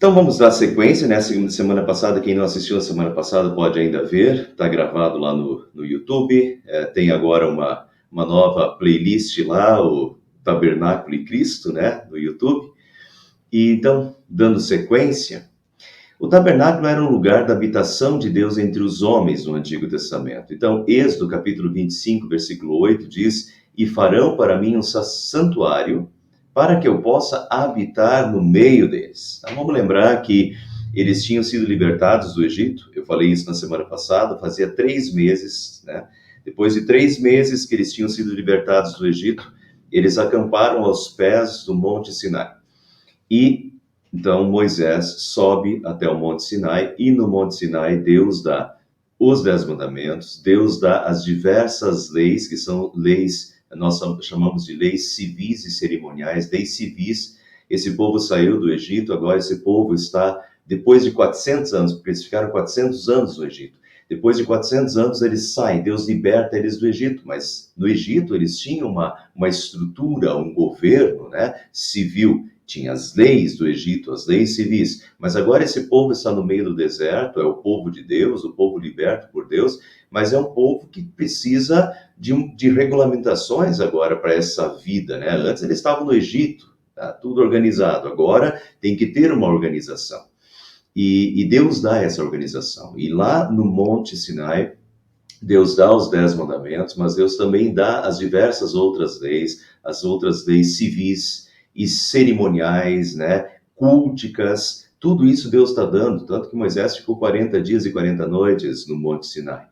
Então vamos dar sequência, né? Semana passada, quem não assistiu a semana passada pode ainda ver, está gravado lá no YouTube. Tem agora uma nova playlist lá, o Tabernáculo e Cristo, né? No YouTube. E então, dando sequência, o tabernáculo era um lugar da habitação de Deus entre os homens no Antigo Testamento. Então, Êxodo capítulo 25, versículo 8 diz: "E farão para mim um santuário, para que eu possa habitar no meio deles." Então, vamos lembrar que eles tinham sido libertados do Egito. Eu falei isso na semana passada, fazia 3 meses, né? Depois de 3 meses que eles tinham sido libertados do Egito, eles acamparam aos pés do Monte Sinai. E então Moisés sobe até o Monte Sinai, e no Monte Sinai Deus dá os 10 mandamentos, Deus dá as diversas leis, que são leis, nós chamamos de leis civis e cerimoniais, leis civis. Esse povo saiu do Egito, agora esse povo está, depois de 400 anos, porque eles ficaram 400 anos no Egito, depois de 400 anos eles saem, Deus liberta eles do Egito, mas no Egito eles tinham uma estrutura, um governo, né, civil. Tinha as leis do Egito, as leis civis, mas agora esse povo está no meio do deserto, é o povo de Deus, o povo liberto por Deus, mas é um povo que precisa de regulamentações agora para essa vida, né? Antes eles estavam no Egito, tá tudo organizado, agora tem que ter uma organização. E Deus dá essa organização. E lá no Monte Sinai, Deus dá os 10 mandamentos, mas Deus também dá as diversas outras leis, as outras leis civis e cerimoniais, né, culticas, tudo isso Deus está dando, tanto que Moisés ficou 40 dias e 40 noites no Monte Sinai.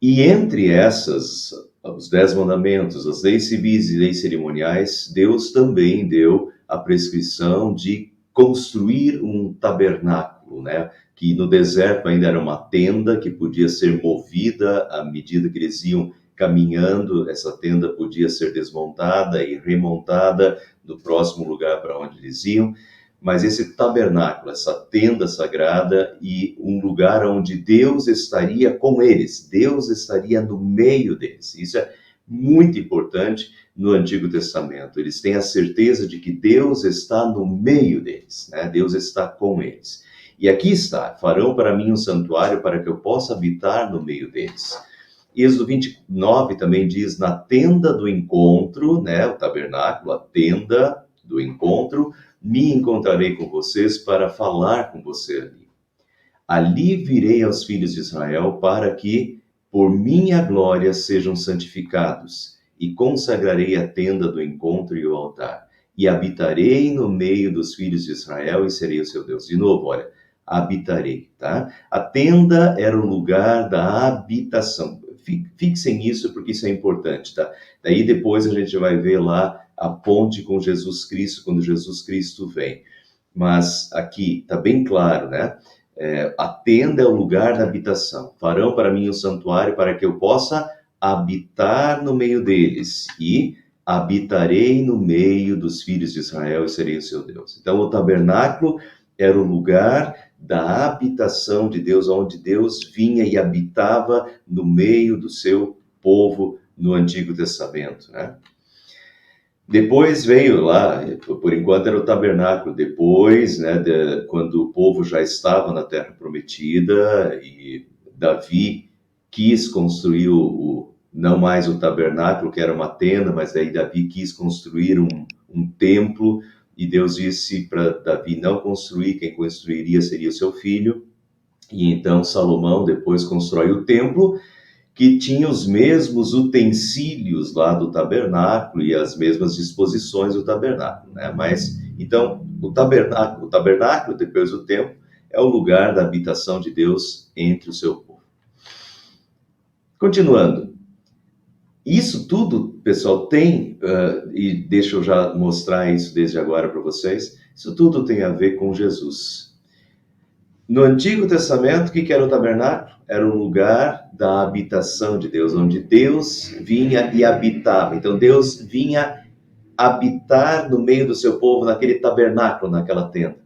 E entre essas, os 10 mandamentos, as leis civis e leis cerimoniais, Deus também deu a prescrição de construir um tabernáculo, né? Que no deserto ainda era uma tenda que podia ser movida à medida que eles iam caminhando. Essa tenda podia ser desmontada e remontada no próximo lugar para onde eles iam. Mas esse tabernáculo, essa tenda sagrada e um lugar onde Deus estaria com eles, Deus estaria no meio deles. Isso é muito importante no Antigo Testamento. Eles têm a certeza de que Deus está no meio deles, né? Deus está com eles. E aqui está: farão para mim um santuário para que eu possa habitar no meio deles. Êxodo 29 também diz: na tenda do encontro, né, o tabernáculo, a tenda do encontro, me encontrarei com vocês para falar com você ali. Ali virei aos filhos de Israel para que, por minha glória, sejam santificados, e consagrarei a tenda do encontro e o altar. E habitarei no meio dos filhos de Israel e serei o seu Deus. De novo, olha, habitarei, tá? A tenda era o lugar da habitação. Fixem isso porque isso é importante, tá? Daí depois a gente vai ver lá a ponte com Jesus Cristo, quando Jesus Cristo vem. Mas aqui está bem claro, né? A tenda é o lugar da habitação. Farão para mim um santuário para que eu possa habitar no meio deles. E habitarei no meio dos filhos de Israel e serei o seu Deus. Então o tabernáculo era o lugar da habitação de Deus, onde Deus vinha e habitava no meio do seu povo no Antigo Testamento, né? Depois veio lá, por enquanto era o tabernáculo, depois, né, quando o povo já estava na Terra Prometida e Davi quis construir não mais o tabernáculo, que era uma tenda, mas daí Davi quis construir um templo, e Deus disse para Davi não construir, quem construiria seria o seu filho. E então Salomão depois constrói o templo, que tinha os mesmos utensílios lá do tabernáculo e as mesmas disposições do tabernáculo, né? Mas, então, o tabernáculo, depois do templo, é o lugar da habitação de Deus entre o seu povo. Continuando, isso tudo, pessoal, tem, e deixa eu já mostrar isso desde agora para vocês, isso tudo tem a ver com Jesus. No Antigo Testamento, o que era o tabernáculo? Era o lugar da habitação de Deus, onde Deus vinha e habitava. Então, Deus vinha habitar no meio do seu povo, naquele tabernáculo, naquela tenda.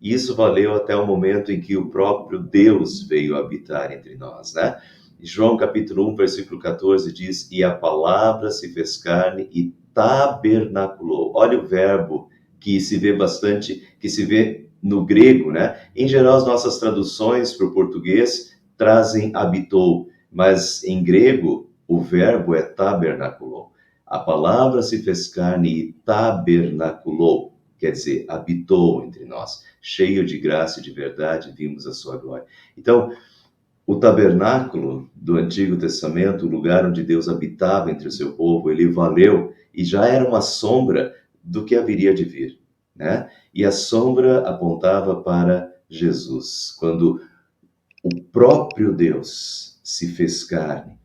Isso valeu até o momento em que o próprio Deus veio habitar entre nós, né? João capítulo 1, versículo 14 diz: e a palavra se fez carne e tabernaculou. Olha o verbo que se vê bastante, que se vê no grego, né? Em geral, as nossas traduções para o português trazem habitou, mas em grego o verbo é tabernaculou. A palavra se fez carne e tabernaculou, quer dizer, habitou entre nós, cheio de graça e de verdade, vimos a sua glória. Então, o tabernáculo do Antigo Testamento, o lugar onde Deus habitava entre o seu povo, ele valeu e já era uma sombra do que haveria de vir, né? E a sombra apontava para Jesus, quando o próprio Deus se fez carne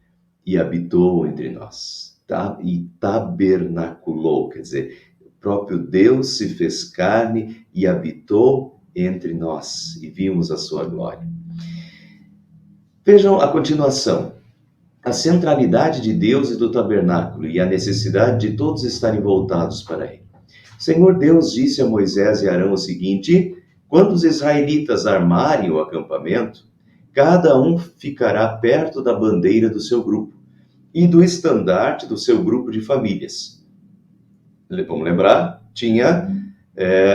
e habitou entre nós, tá? E tabernaculou, quer dizer, o próprio Deus se fez carne e habitou entre nós e vimos a sua glória. Vejam a continuação. A centralidade de Deus e do tabernáculo e a necessidade de todos estarem voltados para ele. O Senhor Deus disse a Moisés e Arão o seguinte: quando os israelitas armarem o acampamento, cada um ficará perto da bandeira do seu grupo e do estandarte do seu grupo de famílias. Vamos lembrar, tinha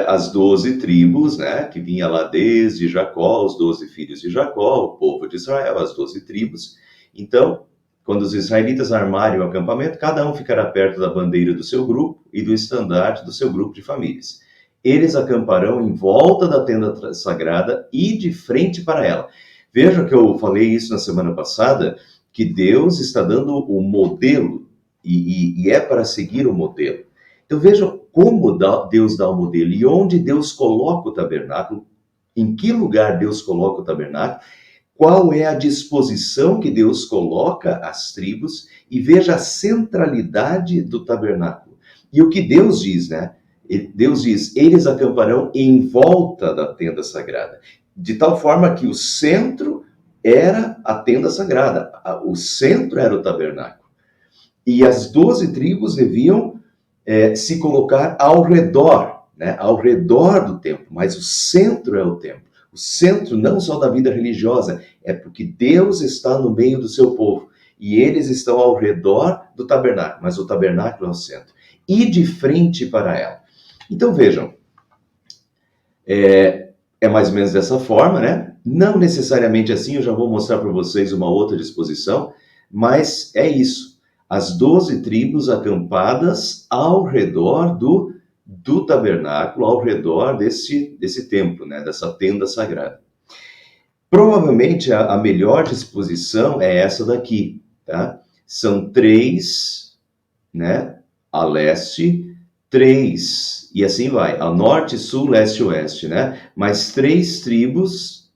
as 12 tribos, né, que vinha lá desde Jacó, os 12 filhos de Jacó, o povo de Israel, as 12 tribos. Então, quando os israelitas armarem o acampamento, cada um ficará perto da bandeira do seu grupo e do estandarte do seu grupo de famílias. Eles acamparão em volta da tenda sagrada e de frente para ela. Vejam que eu falei isso na semana passada, que Deus está dando o modelo e é para seguir o modelo. Então vejam como Deus dá o modelo e onde Deus coloca o tabernáculo, em que lugar Deus coloca o tabernáculo, qual é a disposição que Deus coloca às tribos, e veja a centralidade do tabernáculo. E o que Deus diz, né? Deus diz, eles acamparão em volta da tenda sagrada, de tal forma que o centro era a tenda sagrada, o centro era o tabernáculo. E as 12 tribos deviam se colocar ao redor, né? Ao redor do templo, mas o centro é o templo. O centro não só da vida religiosa, é porque Deus está no meio do seu povo. E eles estão ao redor do tabernáculo, mas o tabernáculo é o centro. E de frente para ela. Então vejam, é mais ou menos dessa forma, né? Não necessariamente assim, eu já vou mostrar para vocês uma outra disposição, mas é isso. As 12 tribos acampadas ao redor do tabernáculo, ao redor desse templo, né? Dessa tenda sagrada. Provavelmente a melhor disposição é essa daqui, tá? São 3, né? A leste, 3, e assim vai, a norte, sul, leste e oeste, né? Mas 3 tribos,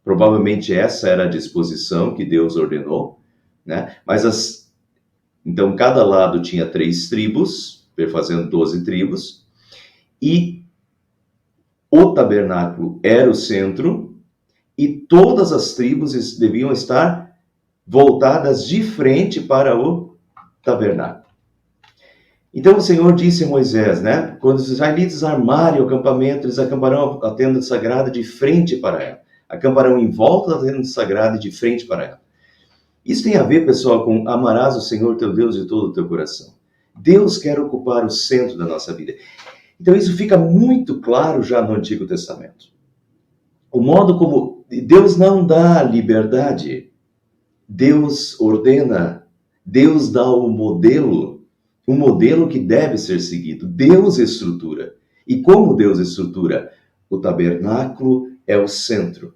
provavelmente essa era a disposição que Deus ordenou, né? Mas então cada lado tinha 3 tribos, fazendo 12 tribos, e o tabernáculo era o centro, e todas as tribos deviam estar voltadas de frente para o tabernáculo. Então o Senhor disse a Moisés, né? Quando os israelitas armarem o acampamento, eles acamparão a tenda sagrada de frente para ela. Acamparão em volta da tenda sagrada e de frente para ela. Isso tem a ver, pessoal, com amarás o Senhor teu Deus de todo o teu coração. Deus quer ocupar o centro da nossa vida. Então isso fica muito claro já no Antigo Testamento. O modo como Deus não dá liberdade, Deus ordena, Deus dá o modelo, um modelo que deve ser seguido. Deus estrutura. E como Deus estrutura? O tabernáculo é o centro.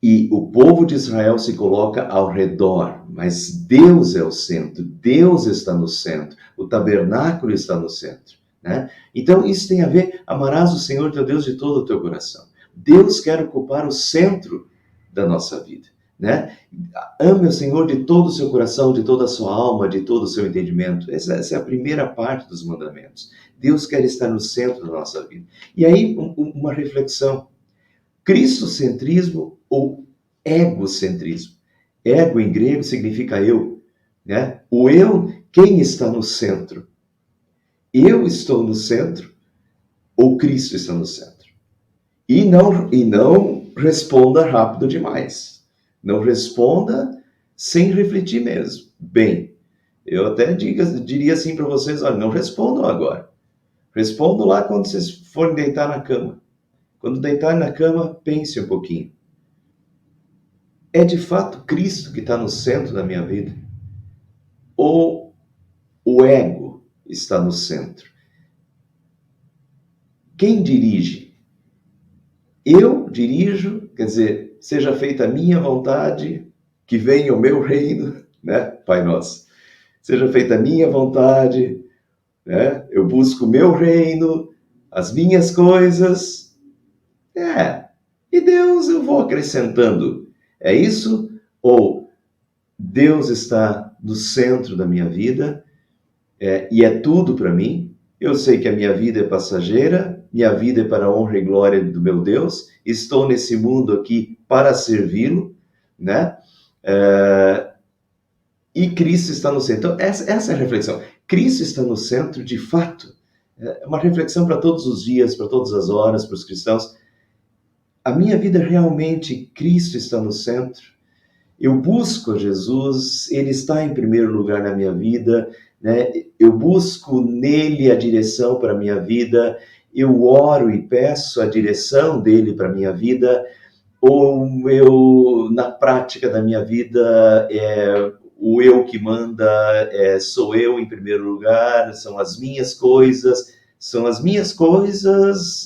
E o povo de Israel se coloca ao redor, mas Deus é o centro, Deus está no centro, o tabernáculo está no centro, né? Então isso tem a ver, amarás o Senhor teu Deus de todo o teu coração. Deus quer ocupar o centro da nossa vida, né? Ame o Senhor de todo o seu coração, de toda a sua alma, de todo o seu entendimento. Essa é a primeira parte dos mandamentos. Deus quer estar no centro da nossa vida. E aí, uma reflexão. Cristocentrismo ou egocentrismo? Ego em grego significa eu, né? O eu, quem está no centro? Eu estou no centro ou Cristo está no centro? E não responda rápido demais. Não responda sem refletir mesmo. Bem, eu até diria assim para vocês, olha, não respondam agora. Respondam lá quando vocês forem deitar na cama. Quando deitar na cama, pense um pouquinho. É de fato Cristo que está no centro da minha vida? Ou o ego está no centro? Quem dirige? Eu dirijo, quer dizer, seja feita a minha vontade, que venha o meu reino, né, Pai Nosso? Seja feita a minha vontade, né? Eu busco o meu reino, as minhas coisas. E Deus eu vou acrescentando. É isso? Ou Deus está no centro da minha vida e é tudo para mim? Eu sei que a minha vida é passageira, minha vida é para a honra e glória do meu Deus, estou nesse mundo aqui para servi-lo, né? E Cristo está no centro. Então, essa é a reflexão. Cristo está no centro, de fato. É uma reflexão para todos os dias, para todas as horas, para os cristãos. A minha vida realmente, Cristo está no centro. Eu busco a Jesus, Ele está em primeiro lugar na minha vida, né? Eu busco nele a direção para a minha vida, eu oro e peço a direção dele para a minha vida, ou eu, na prática da minha vida, o eu que manda, sou eu em primeiro lugar, são as minhas coisas,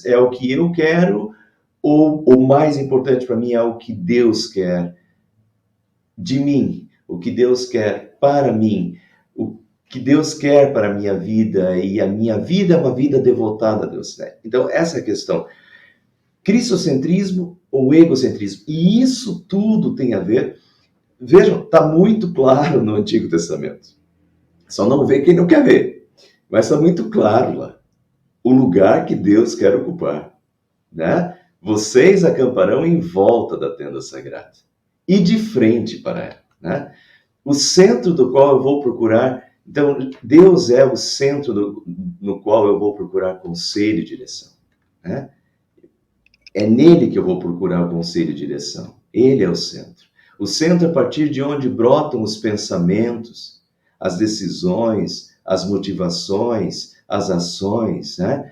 é o que eu quero, ou o mais importante para mim é o que Deus quer de mim, o que Deus quer para mim, o que Deus quer para a minha vida, e a minha vida é uma vida devotada a Deus, né? Então, essa é a questão. Cristocentrismo ou egocentrismo? E isso tudo tem a ver, vejam, está muito claro no Antigo Testamento. Só não vê quem não quer ver, mas está muito claro lá. O lugar que Deus quer ocupar, né? Vocês acamparão em volta da tenda sagrada e de frente para ela, né? O centro do qual eu vou procurar, então Deus é o centro no qual eu vou procurar conselho e direção, né? É nele que eu vou procurar o conselho e direção. Ele é o centro. O centro a partir de onde brotam os pensamentos, as decisões, as motivações, as ações, né?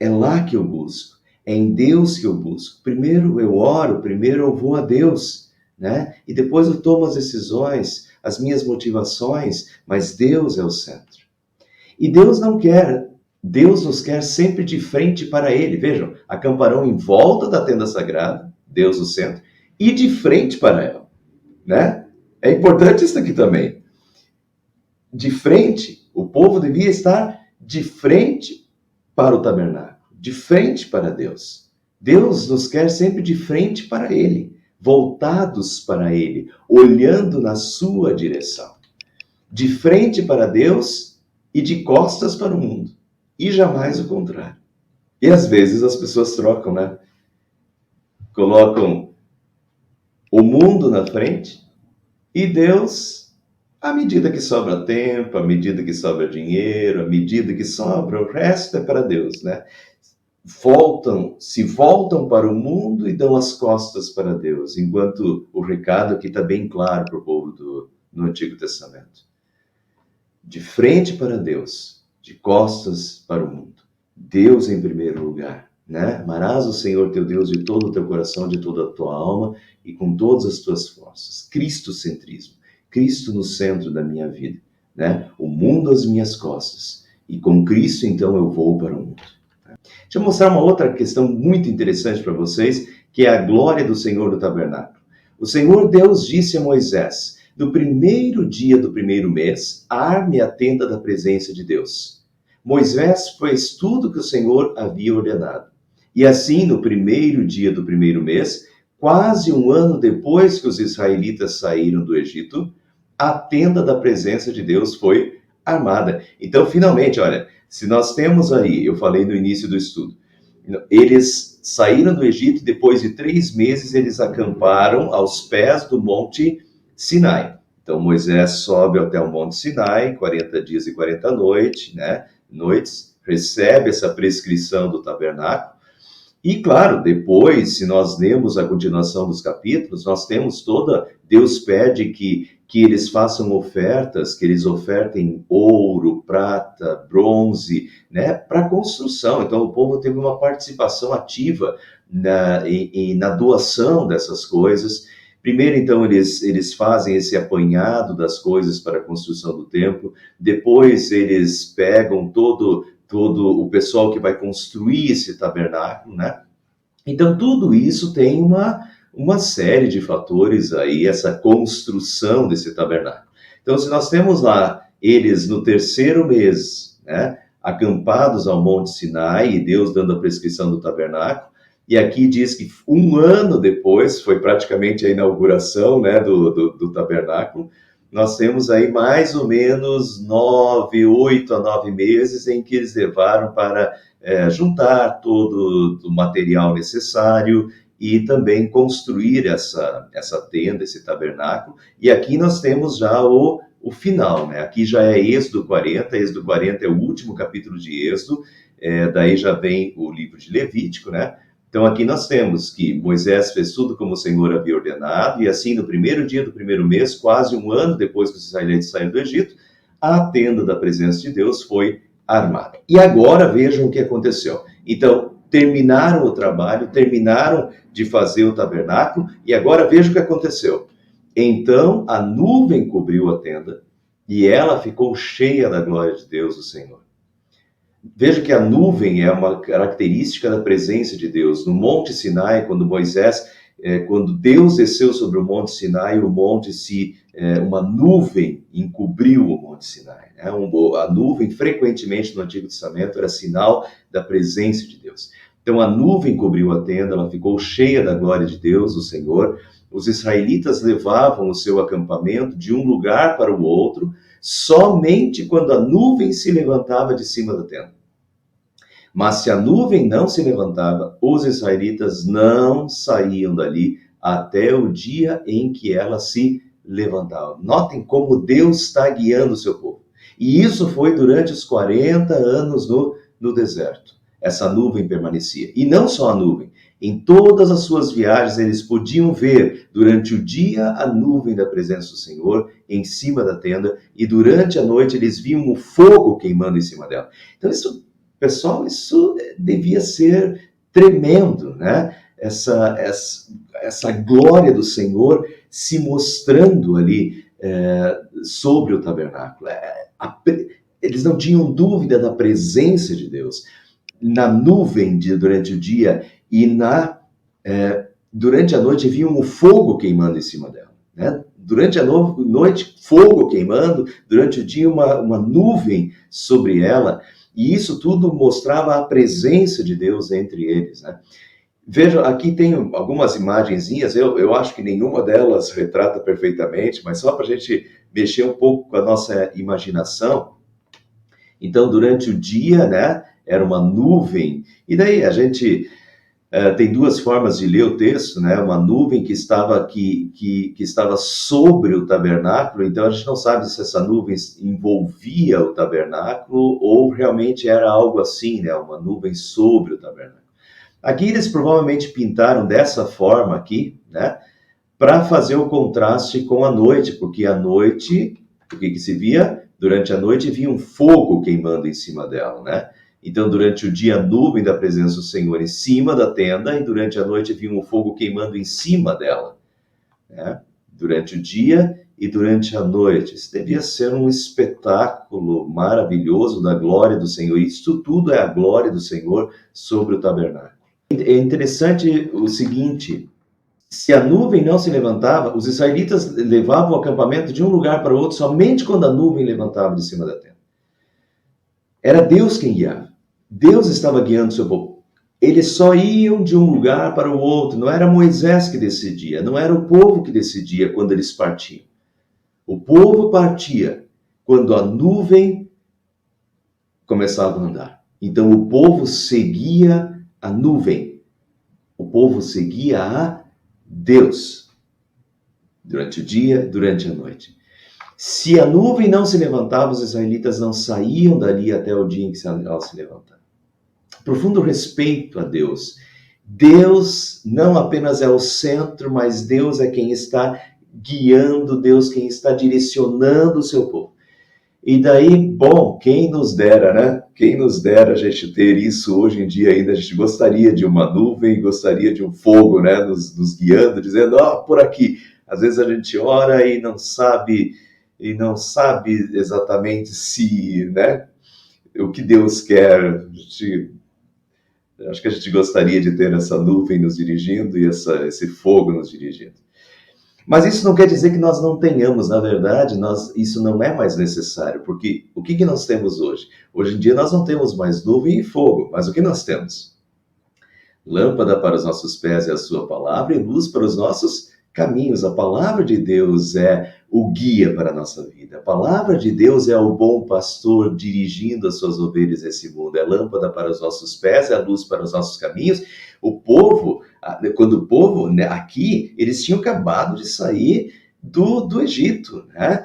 É lá que eu busco. É em Deus que eu busco. Primeiro eu oro, primeiro eu vou a Deus, né? E depois eu tomo as decisões, as minhas motivações, mas Deus é o centro. E Deus nos quer sempre de frente para Ele. Vejam, acamparão em volta da tenda sagrada, Deus o centro, e de frente para ela, né? É importante isso aqui também. De frente, o povo devia estar de frente para o tabernáculo, de frente para Deus. Deus nos quer sempre de frente para Ele, voltados para Ele, olhando na sua direção. De frente para Deus e de costas para o mundo. E jamais o contrário. E às vezes as pessoas trocam, né? Colocam o mundo na frente e Deus, à medida que sobra tempo, à medida que sobra dinheiro, à medida que sobra, o resto é para Deus, né? Se voltam para o mundo e dão as costas para Deus, enquanto o recado aqui está bem claro para o povo no Antigo Testamento. De frente para Deus, de costas para o mundo. Deus em primeiro lugar, né? Amarás o Senhor teu Deus de todo o teu coração, de toda a tua alma e com todas as tuas forças. Cristocentrismo. Cristo no centro da minha vida, né? O mundo às minhas costas. E com Cristo, então, eu vou para o mundo. Deixa eu mostrar uma outra questão muito interessante para vocês, que é a glória do Senhor do tabernáculo. O Senhor Deus disse a Moisés: no primeiro dia do primeiro mês, arme a tenda da presença de Deus. Moisés fez tudo que o Senhor havia ordenado. E assim, no primeiro dia do primeiro mês, quase um ano depois que os israelitas saíram do Egito, a tenda da presença de Deus foi armada. Então, finalmente, olha, se nós temos aí, eu falei no início do estudo, eles saíram do Egito e depois de 3 meses eles acamparam aos pés do Monte Sinai. Então Moisés sobe até o Monte Sinai, 40 dias e 40 noites, né? Noites, recebe essa prescrição do tabernáculo E claro, depois, se nós lemos a continuação dos capítulos, nós temos Deus pede que eles façam ofertas, que eles ofertem ouro, prata, bronze, né, para construção. Então o povo teve uma participação ativa na doação dessas coisas. Primeiro, então, eles fazem esse apanhado das coisas para a construção do templo. Depois, eles pegam todo o pessoal que vai construir esse tabernáculo, né? Então, tudo isso tem uma série de fatores aí, essa construção desse tabernáculo. Então, se nós temos lá eles no terceiro mês, né, acampados ao Monte Sinai, e Deus dando a prescrição do tabernáculo, e aqui diz que um ano depois, foi praticamente a inauguração, né, do tabernáculo, nós temos aí mais ou menos 8 a 9 meses em que eles levaram para juntar todo o material necessário e também construir essa tenda, esse tabernáculo. E aqui nós temos já o final, né? Aqui já é Êxodo 40 é o último capítulo de Êxodo, daí já vem o livro de Levítico, né? Então aqui nós temos que Moisés fez tudo como o Senhor havia ordenado, e assim no primeiro dia do primeiro mês, quase um ano depois que os israelitas saíram do Egito, a tenda da presença de Deus foi armada. E agora vejam o que aconteceu. Então, terminaram o trabalho, terminaram de fazer o tabernáculo, e agora veja o que aconteceu. Então a nuvem cobriu a tenda, e ela ficou cheia da glória de Deus, o Senhor. Veja que a nuvem é uma característica da presença de Deus. No Monte Sinai, quando Deus desceu sobre o Monte Sinai, uma nuvem encobriu o Monte Sinai. Né? A nuvem, frequentemente no Antigo Testamento, era sinal da presença de Deus. Então a nuvem cobriu a tenda, ela ficou cheia da glória de Deus, o Senhor. Os israelitas levavam o seu acampamento de um lugar para o outro, somente quando a nuvem se levantava de cima da tenda. Mas se a nuvem não se levantava, os israelitas não saíam dali até o dia em que ela se levantava. Notem como Deus está guiando o seu povo. E isso foi durante os 40 anos no deserto. Essa nuvem permanecia. E não só a nuvem. Em todas as suas viagens, eles podiam ver durante o dia a nuvem da presença do Senhor em cima da tenda, e durante a noite eles viam o fogo queimando em cima dela. Então, pessoal, isso devia ser tremendo, né? Essa glória do Senhor se mostrando ali sobre o tabernáculo. Eles não tinham dúvida da presença de Deus na nuvem durante o dia, e durante a noite viam o fogo queimando em cima dela. Né? Durante a noite, fogo queimando, durante o dia uma nuvem sobre ela, e isso tudo mostrava a presença de Deus entre eles. Né? Veja, aqui tem algumas imagenzinhas, eu acho que nenhuma delas retrata perfeitamente, mas só para a gente mexer um pouco com a nossa imaginação. Então, durante o dia, né, era uma nuvem, e daí a gente tem duas formas de ler o texto, né? Uma nuvem que estava sobre o tabernáculo, então a gente não sabe se essa nuvem envolvia o tabernáculo ou realmente era algo assim, né? Uma nuvem sobre o tabernáculo. Aqui eles provavelmente pintaram dessa forma aqui, né? Para fazer o contraste com a noite, porque a noite, o que se via? Durante a noite vinha um fogo queimando em cima dela, né? Então, durante o dia, a nuvem da presença do Senhor em cima da tenda, e durante a noite vinha um fogo queimando em cima dela. Né? Durante o dia e durante a noite. Isso devia ser um espetáculo maravilhoso da glória do Senhor. Isso tudo é a glória do Senhor sobre o tabernáculo. É interessante o seguinte: se a nuvem não se levantava, os israelitas levavam o acampamento de um lugar para o outro somente quando a nuvem levantava de cima da tenda. Era Deus quem guiava. Deus estava guiando o seu povo. Eles só iam de um lugar para o outro. Não era Moisés que decidia, não era o povo que decidia quando eles partiam. O povo partia quando a nuvem começava a andar. Então o povo seguia a nuvem. O povo seguia a Deus. Durante o dia, durante a noite. Se a nuvem não se levantava, os israelitas não saíam dali até o dia em que ela se levantava. Profundo respeito a Deus. Deus não apenas é o centro, mas Deus é quem está guiando, Deus quem está direcionando o seu povo. E daí, bom, quem nos dera, né? Quem nos dera a gente ter isso hoje em dia ainda. A gente gostaria de uma nuvem, gostaria de um fogo, né? Nos guiando, dizendo, por aqui. Às vezes a gente ora e não sabe exatamente se, né? O que Deus quer. Acho que a gente gostaria de ter essa nuvem nos dirigindo e esse fogo nos dirigindo. Mas isso não quer dizer que nós não tenhamos, na verdade, isso não é mais necessário, porque o que nós temos hoje? Hoje em dia nós não temos mais nuvem e fogo, mas o que nós temos? Lâmpada para os nossos pés é a sua palavra e luz para os nossos caminhos. A palavra de Deus é o guia para a nossa vida. A palavra de Deus é o bom pastor dirigindo as suas ovelhas nesse mundo. É lâmpada para os nossos pés, é a luz para os nossos caminhos. O povo, quando o povo, né, aqui, eles tinham acabado de sair do Egito, né?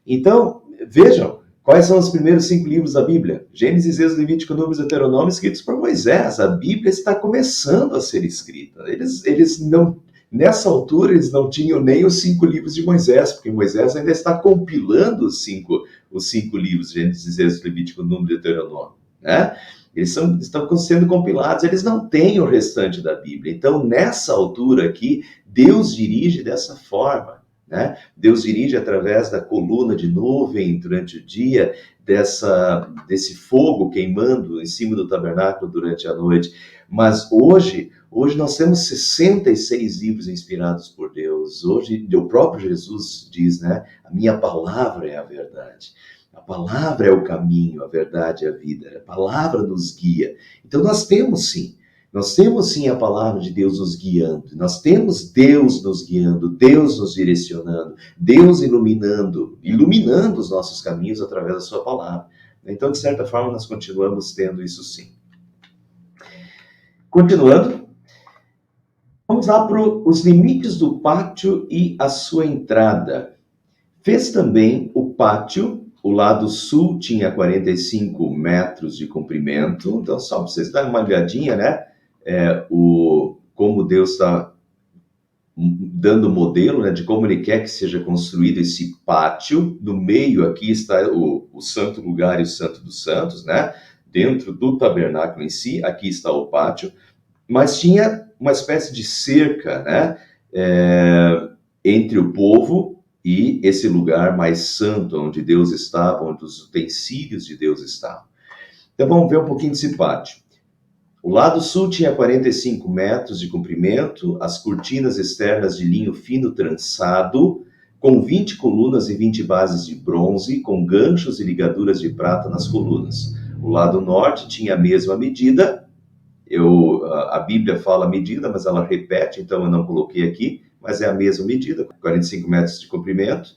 Então, vejam, quais são os primeiros 5 livros da Bíblia? Gênesis, Êxodo, Levítico, Números, Deuteronômio, escritos por Moisés. A Bíblia está começando a ser escrita. Eles não, nessa altura, eles não tinham nem os 5 livros de Moisés, porque Moisés ainda está compilando os cinco livros, Gênesis, Êxodo, Levítico, Números, Deuteronômio, né? Eles estão sendo compilados, eles não têm o restante da Bíblia. Então, nessa altura aqui, Deus dirige dessa forma, né? Deus dirige através da coluna de nuvem durante o dia, desse fogo queimando em cima do tabernáculo durante a noite. Mas hoje nós temos 66 livros inspirados por Deus. Hoje, o próprio Jesus diz, né? A minha palavra é a verdade. A palavra é o caminho, a verdade e a vida. A palavra nos guia. Então nós temos sim a palavra de Deus nos guiando. Nós temos Deus nos guiando, Deus nos direcionando, Deus iluminando os nossos caminhos através da sua palavra. Então, de certa forma, nós continuamos tendo isso sim. Continuando, vamos lá para os limites do pátio e a sua entrada. Fez também o pátio. O lado sul tinha 45 metros de comprimento. Então, só para vocês darem uma olhadinha, né? Como Deus está dando modelo, né, de como ele quer que seja construído esse pátio. No meio aqui está o santo lugar e o santo dos santos, né? Dentro do tabernáculo em si, aqui está o pátio. Mas tinha uma espécie de cerca, né? Entre o povo e esse lugar mais santo, onde Deus estava, onde os utensílios de Deus estavam. Então vamos ver um pouquinho desse pátio. O lado sul tinha 45 metros de comprimento, as cortinas externas de linho fino trançado, com 20 colunas e 20 bases de bronze, com ganchos e ligaduras de prata nas colunas. O lado norte tinha a mesma medida. A Bíblia fala medida, mas ela repete, então eu não coloquei aqui, mas é a mesma medida, 45 metros de comprimento.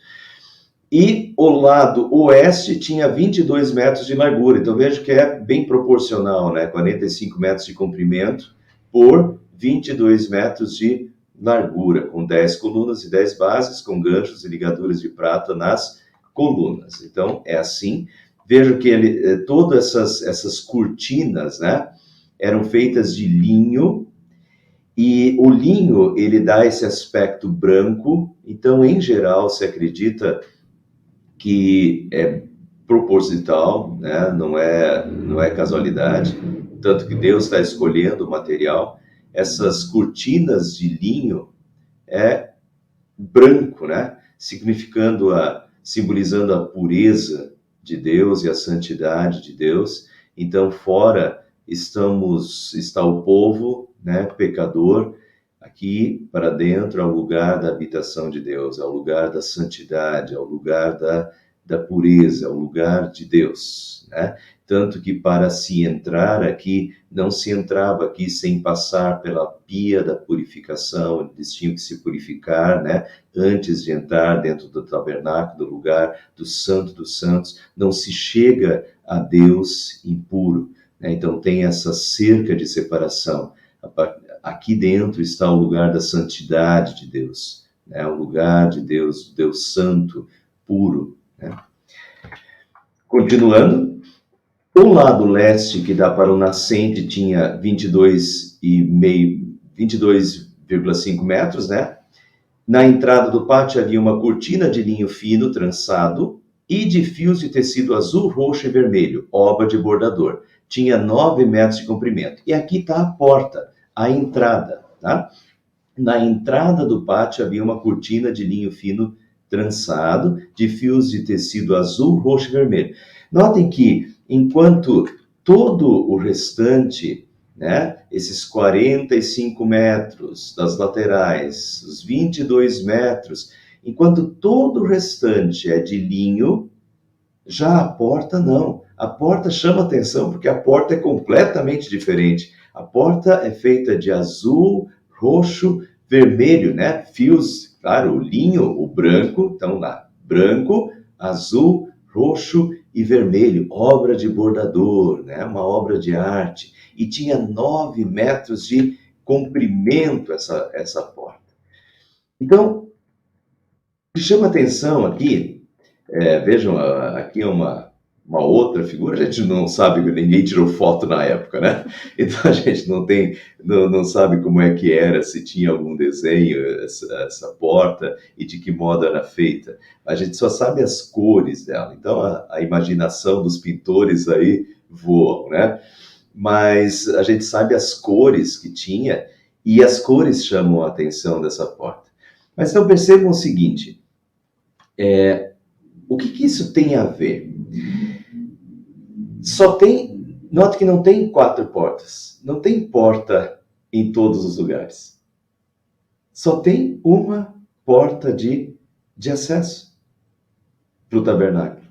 E o lado oeste tinha 22 metros de largura. Então, vejo que é bem proporcional, né? 45 metros de comprimento por 22 metros de largura, com 10 colunas e 10 bases, com ganchos e ligaduras de prata nas colunas. Então, é assim. Vejo que todas essas cortinas, né, eram feitas de linho, e o linho, ele dá esse aspecto branco. Então, em geral, se acredita que é proposital, né? Não é casualidade, tanto que Deus está escolhendo o material. Essas cortinas de linho é branco, né? Simbolizando a pureza de Deus e a santidade de Deus. Então, fora está o povo, né, pecador. Aqui para dentro é o lugar da habitação de Deus, é o lugar da santidade, é o lugar da pureza, é o lugar de Deus, né? Tanto que para se entrar aqui, não se entrava aqui sem passar pela pia da purificação. Eles tinham que se purificar, né, antes de entrar dentro do tabernáculo, do lugar do Santo dos Santos. Não se chega a Deus impuro, né? Então tem essa cerca de separação. Aqui dentro está o lugar da santidade de Deus, né? O lugar de Deus, Deus santo, puro, né? Continuando, o lado leste, que dá para o nascente, tinha 22 22,5 metros, né? Na entrada do pátio havia uma cortina de linho fino trançado e de fios de tecido azul, roxo e vermelho, obra de bordador. Tinha 9 metros de comprimento. E aqui está a porta, a entrada, tá? Na entrada do pátio havia uma cortina de linho fino trançado, de fios de tecido azul, roxo e vermelho. Notem que, enquanto todo o restante, né, esses 45 metros das laterais, os 22 metros, enquanto todo o restante é de linho, já a porta não. A porta chama atenção porque a porta é completamente diferente. A porta é feita de azul, roxo, vermelho, né? Fios, claro, o linho, o branco, então lá, branco, azul, roxo e vermelho, obra de bordador, né? Uma obra de arte. E tinha 9 metros de comprimento essa porta. Então, o que chama atenção aqui, vejam, aqui é uma outra figura, a gente não sabe, ninguém tirou foto na época, né? Então a gente não sabe como é que era, se tinha algum desenho, essa porta, e de que modo era feita. A gente só sabe as cores dela, então a imaginação dos pintores aí voam, né? Mas a gente sabe as cores que tinha, e as cores chamam a atenção dessa porta. Mas então percebam o seguinte, o que isso tem a ver? Note que não tem 4 portas, não tem porta em todos os lugares. Só tem uma porta de acesso para o tabernáculo,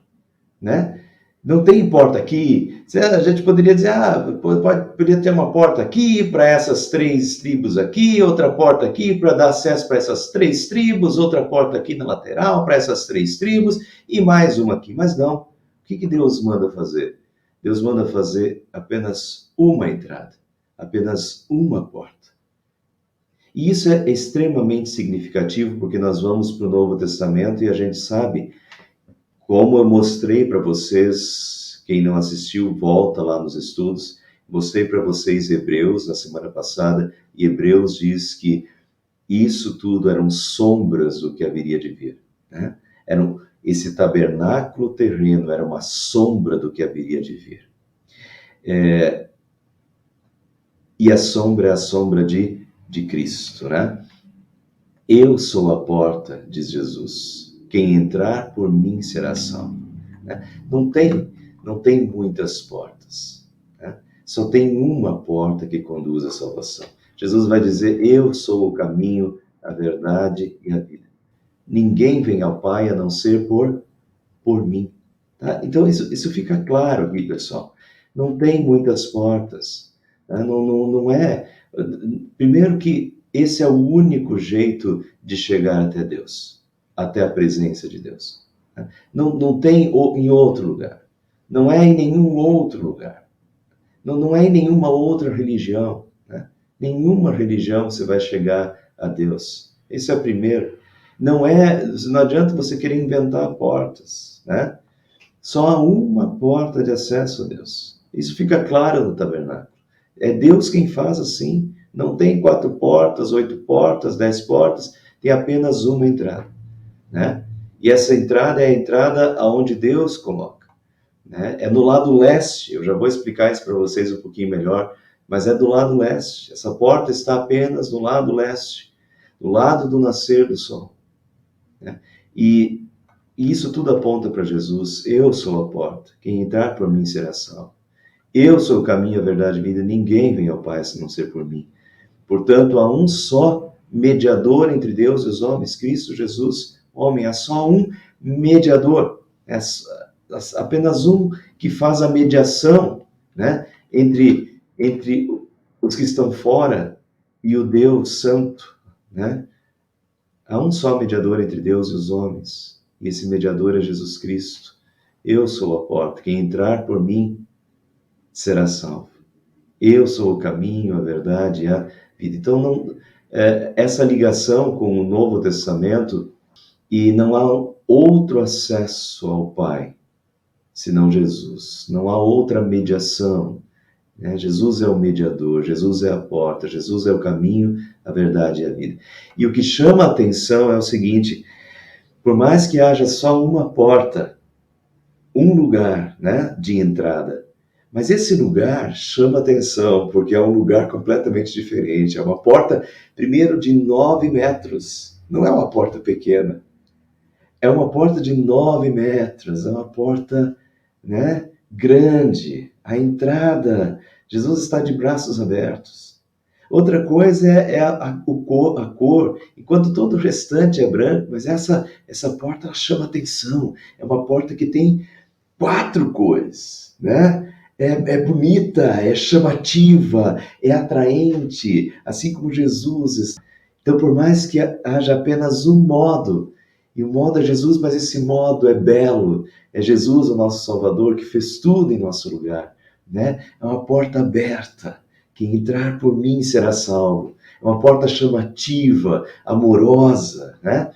né? Não tem porta aqui. A gente poderia dizer, poderia ter uma porta aqui para essas 3 tribos aqui, outra porta aqui para dar acesso para essas 3 tribos, outra porta aqui na lateral para essas 3 tribos e mais uma aqui. Mas não. O que Deus manda fazer? Deus manda fazer apenas uma entrada, apenas uma porta. E isso é extremamente significativo porque nós vamos para o Novo Testamento e a gente sabe, como eu mostrei para vocês, quem não assistiu, volta lá nos estudos, mostrei para vocês Hebreus na semana passada, e Hebreus diz que isso tudo eram sombras do que haveria de vir, né? Esse tabernáculo terreno era uma sombra do que haveria de vir. E a sombra é a sombra de Cristo, né? Eu sou a porta, diz Jesus. Quem entrar por mim será salvo. Não tem muitas portas, né? Só tem uma porta que conduz à salvação. Jesus vai dizer, eu sou o caminho, a verdade e a vida. Ninguém vem ao Pai a não ser por mim. Tá? Então isso fica claro aqui, pessoal. Não tem muitas portas. Tá? Não é... Primeiro que esse é o único jeito de chegar até Deus, até a presença de Deus. Não tem em outro lugar. Não é em nenhum outro lugar. Não é em nenhuma outra religião. Né? Nenhuma religião você vai chegar a Deus. Esse é o primeiro. Não adianta você querer inventar portas, né? Só há uma porta de acesso a Deus. Isso fica claro no tabernáculo. É Deus quem faz assim. Não tem 4 portas, 8 portas, 10 portas, tem apenas uma entrada, né? E essa entrada é a entrada aonde Deus coloca, né? É no lado leste, eu já vou explicar isso para vocês um pouquinho melhor, mas é do lado leste. Essa porta está apenas no lado leste, do lado do nascer do sol, né? E isso tudo aponta para Jesus. Eu sou a porta, quem entrar por mim será salvo. Eu sou o caminho, a verdade e a vida, ninguém vem ao Pai se não ser por mim. Portanto, há um só mediador entre Deus e os homens, Cristo Jesus, homem. Há só um mediador, apenas um que faz a mediação, né, entre os que estão fora e o Deus Santo, né? Há um só mediador entre Deus e os homens, e esse mediador é Jesus Cristo. Eu sou a porta, quem entrar por mim será salvo. Eu sou o caminho, a verdade e a vida. Então, essa ligação com o Novo Testamento, e não há outro acesso ao Pai, senão Jesus. Não há outra mediação. né? Jesus é o mediador, Jesus é a porta, Jesus é o caminho, a verdade e a vida. E o que chama a atenção é o seguinte: por mais que haja só uma porta, um lugar, né, de entrada, mas esse lugar chama atenção porque é um lugar completamente diferente. É uma porta, primeiro, de 9 metros. Não é uma porta pequena. É uma porta de 9 metros. É uma porta, né, grande. A entrada, Jesus está de braços abertos. Outra coisa é a cor, enquanto todo o restante é branco, mas essa porta ela chama atenção. É uma porta que tem 4 cores, né? É bonita, é chamativa, é atraente, assim como Jesus. Então, por mais que haja apenas um modo, e o modo é Jesus, mas esse modo é belo, é Jesus, o nosso Salvador, que fez tudo em nosso lugar, né? É uma porta aberta, quem entrar por mim será salvo. É uma porta chamativa, amorosa, né?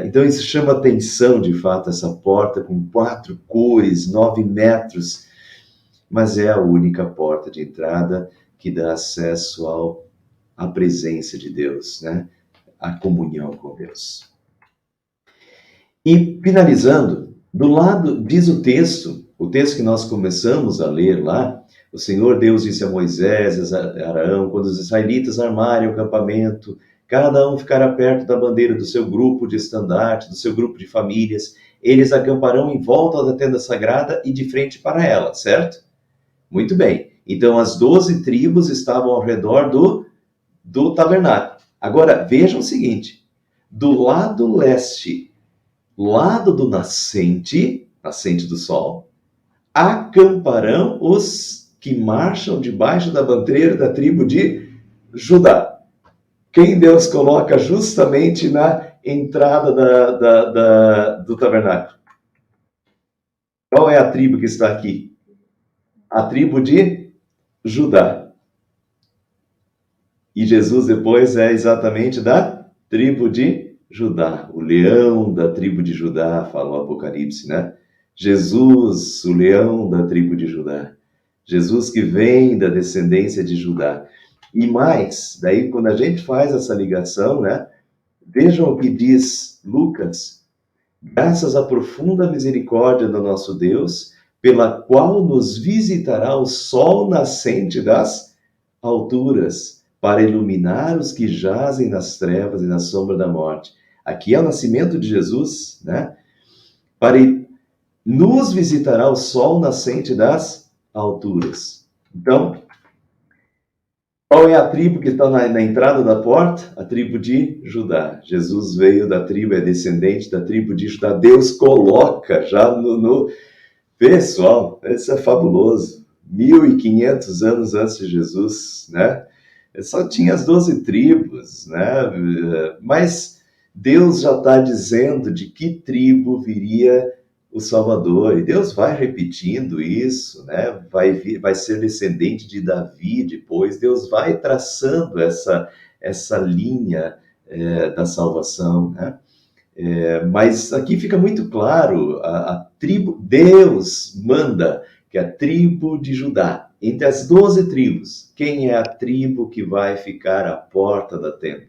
Então isso chama atenção, de fato, essa porta com 4 cores, 9 metros, mas é a única porta de entrada que dá acesso à presença de Deus, né? A comunhão com Deus. E finalizando, do lado, diz o texto que nós começamos a ler lá, o Senhor Deus disse a Moisés, a Arão, quando os israelitas armarem o acampamento, cada um ficará perto da bandeira do seu grupo de estandarte, do seu grupo de famílias, eles acamparão em volta da tenda sagrada e de frente para ela, certo? Muito bem. Então as 12 tribos estavam ao redor do tabernáculo. Agora, vejam o seguinte, do lado leste, lado do nascente do sol, acamparão os que marcham debaixo da bandeira da tribo de Judá. Quem Deus coloca justamente na entrada do tabernáculo? Qual é a tribo que está aqui? A tribo de Judá. E Jesus depois é exatamente da tribo de Judá. O leão da tribo de Judá, fala o Apocalipse, né? Jesus, o leão da tribo de Judá. Jesus que vem da descendência de Judá. E mais, daí quando a gente faz essa ligação, né? Vejam o que diz Lucas. Graças à profunda misericórdia do nosso Deus, pela qual nos visitará o sol nascente das alturas, para iluminar os que jazem nas trevas e na sombra da morte. Aqui é o nascimento de Jesus, né? Para nos visitará o sol nascente das alturas. Então, qual é a tribo que está na entrada da porta? A tribo de Judá. Jesus veio da tribo, é descendente da tribo de Judá. Deus coloca já no pessoal, isso é fabuloso. 1.500 anos antes de Jesus, né? Só tinha as 12 tribos, né? Mas Deus já está dizendo de que tribo viria o Salvador, e Deus vai repetindo isso, né? Vai ser descendente de Davi depois, Deus vai traçando essa linha da salvação, né? Mas aqui fica muito claro, a tribo, Deus manda que a tribo de Judá, entre as 12 tribos, quem é a tribo que vai ficar à porta da tenda?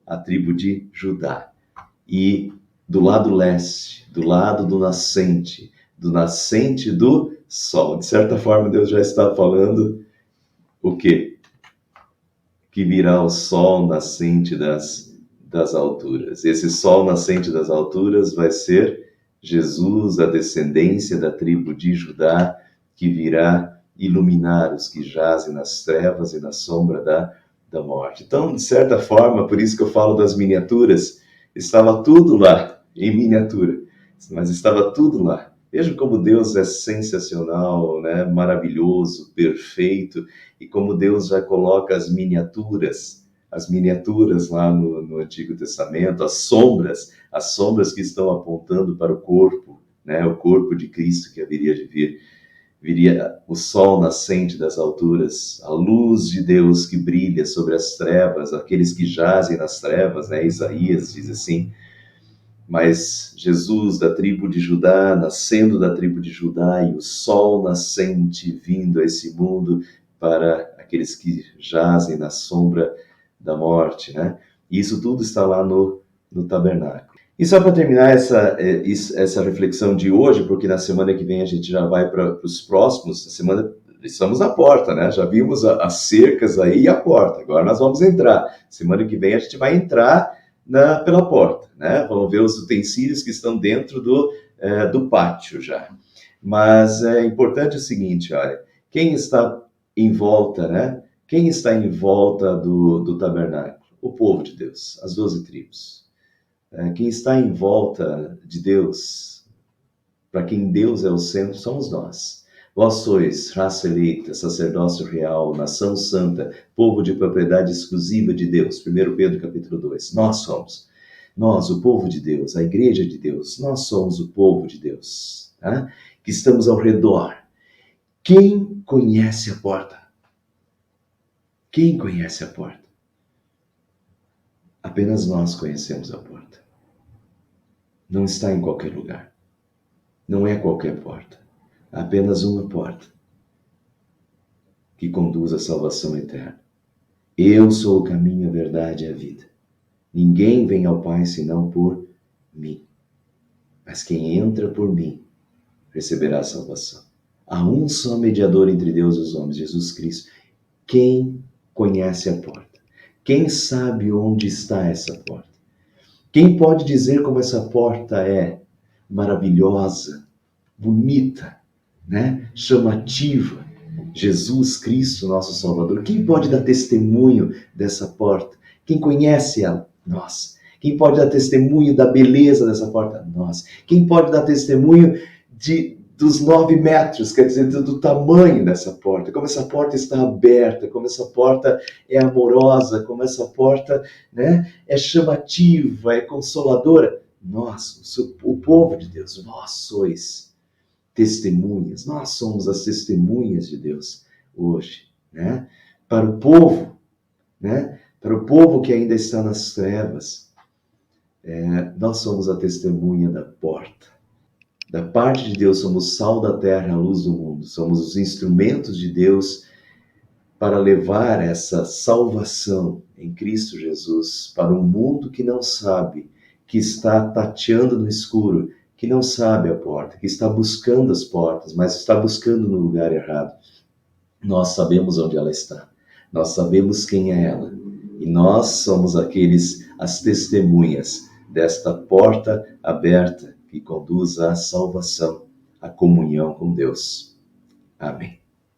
A tribo de Judá. E do lado leste, do lado do nascente do sol. De certa forma, Deus já está falando o quê? Que virá o sol nascente das alturas. Esse sol nascente das alturas vai ser Jesus, a descendência da tribo de Judá, que virá iluminar os que jazem nas trevas e na sombra da morte. Então, de certa forma, por isso que eu falo das miniaturas, estava tudo lá, em miniatura, mas estava tudo lá. Veja como Deus é sensacional, né? Maravilhoso, perfeito, e como Deus já coloca as miniaturas lá no Antigo Testamento, as sombras que estão apontando para o corpo, né? O corpo de Cristo que haveria de vir. Viria o sol nascente das alturas, a luz de Deus que brilha sobre as trevas, aqueles que jazem nas trevas, né? Isaías diz assim. Mas Jesus, da tribo de Judá, nascendo da tribo de Judá, e o sol nascente vindo a esse mundo para aqueles que jazem na sombra da morte, né? E isso tudo está lá no tabernáculo. E só para terminar essa reflexão de hoje, porque na semana que vem a gente já vai para os próximos, a semana estamos na porta, né? Já vimos as cercas aí e a porta. Agora nós vamos entrar. Semana que vem a gente vai entrar pela porta, né? Vamos ver os utensílios que estão dentro do pátio já. Mas é importante o seguinte, olha, quem está em volta, né? Quem está em volta do tabernáculo? O povo de Deus, as 12 tribos. Quem está em volta de Deus, para quem Deus é o centro, somos nós. Vós sois raça eleita, sacerdócio real, nação santa, povo de propriedade exclusiva de Deus. 1 Pedro capítulo 2. Nós somos. Nós, o povo de Deus, a igreja de Deus, nós somos o povo de Deus, tá? Que estamos ao redor. Quem conhece a porta? Quem conhece a porta? Apenas nós conhecemos a porta. Não está em qualquer lugar. Não é qualquer porta. Apenas uma porta que conduz à salvação eterna. Eu sou o caminho, a verdade e a vida. Ninguém vem ao Pai senão por mim. Mas quem entra por mim receberá a salvação. Há um só mediador entre Deus e os homens, Jesus Cristo. Quem conhece a porta? Quem sabe onde está essa porta? Quem pode dizer como essa porta é maravilhosa, bonita, né? Chamativa? Jesus Cristo, nosso Salvador. Quem pode dar testemunho dessa porta? Quem conhece ela? Nós. Quem pode dar testemunho da beleza dessa porta? Nós. Quem pode dar testemunho dos 9 metros, quer dizer, do tamanho dessa porta, como essa porta está aberta, como essa porta é amorosa, como essa porta, né, é chamativa, é consoladora? Nós, o povo de Deus, vós sois testemunhas, nós somos as testemunhas de Deus hoje, né? Para o povo, né? Para o povo que ainda está nas trevas, nós somos a testemunha da porta. Da parte de Deus, somos sal da terra, a luz do mundo. Somos os instrumentos de Deus para levar essa salvação em Cristo Jesus para um mundo que não sabe, que está tateando no escuro, que não sabe a porta, que está buscando as portas, mas está buscando no lugar errado. Nós sabemos onde ela está. Nós sabemos quem é ela. E nós somos as testemunhas desta porta aberta que conduz à salvação, à comunhão com Deus. Amém.